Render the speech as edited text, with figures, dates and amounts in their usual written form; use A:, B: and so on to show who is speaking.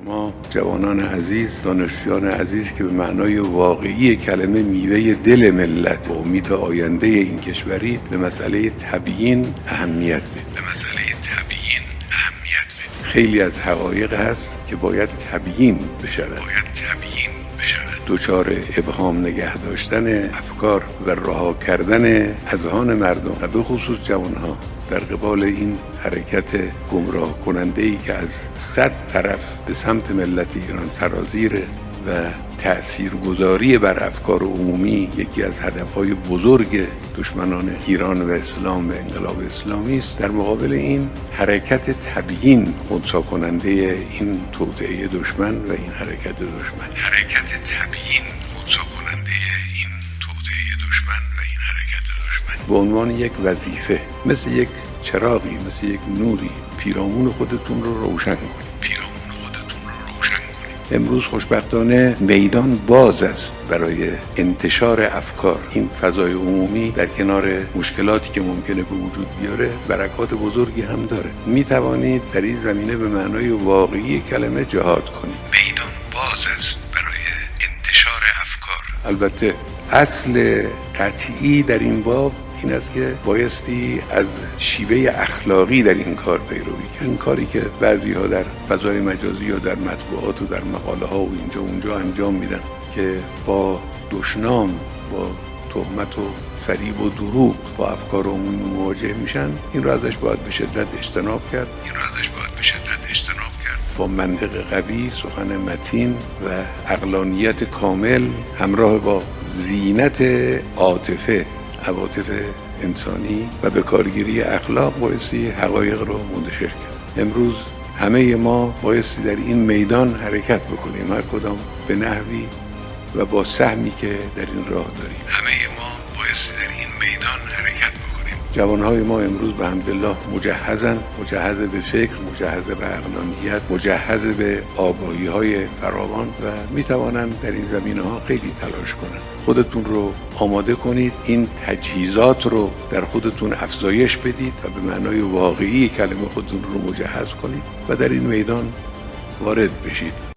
A: ما جوانان عزیز، دانشجویان عزیز که به معنای واقعی کلمه میوه دل ملت و امید آینده این کشوری، به مسئله تبیین اهمیت بدید. خیلی از حقایق هست که باید تبیین بشود. دچار ابهام نگه داشتن افکار و رها کردن اذهان مردم و به خصوص جوانها در قبال این حرکت گمراه کننده‌ای که از 100 طرف به سمت ملت ایران سرازیره و تأثیرگذاری بر افکار عمومی یکی از هدفهای بزرگ دشمنان ایران و اسلام و انقلاب اسلامی است. در مقابل این حرکت تبیین خنثی کننده این توطئه دشمن و این حرکت دشمن به عنوان یک وظیفه، مثل یک چراغی، مثل یک نوری، پیرامون خودتون رو روشن کنید. امروز خوشبختانه میدان باز است برای انتشار افکار. این فضای عمومی در کنار مشکلاتی که ممکنه به وجود بیاره برکات بزرگی هم داره. می توانید در این زمینه به معنای واقعی کلمه جهاد کنید. میدان باز است برای انتشار افکار. البته اصل قطعی در این باب این است که بایستی از شیوه اخلاقی در این کار پیروی کرد. این کاری که بعضی‌ها در فضای مجازی یا در مطبوعات و در مقاله ها و اینجا اونجا انجام میدن که با دشنام، با تهمت و فریب و دروغ با افکار عمومی مواجه میشن، این رو ازش باید به شدت اجتناب کرد. با منطق قوی، سخن متین و عقلانیت کامل همراه با زینت عاطفه انسانی و به کارگیری اخلاق بایستی حقایق رو منتشر کرد. امروز همه ما بایستی در این میدان حرکت بکنیم، هر کدام به نحوی و با سهمی که در این راه داریم. جوانهای ما امروز به حمدالله مجهزن، مجهز به فکر، مجهز به عقلانیت، مجهز به آگاهی‌های فراوان و میتوانند در این زمینه‌ها خیلی تلاش کنند. خودتون رو آماده کنید، این تجهیزات رو در خودتون افزایش بدید و به معنای واقعی کلمه خودتون رو مجهز کنید و در این میدان وارد بشید.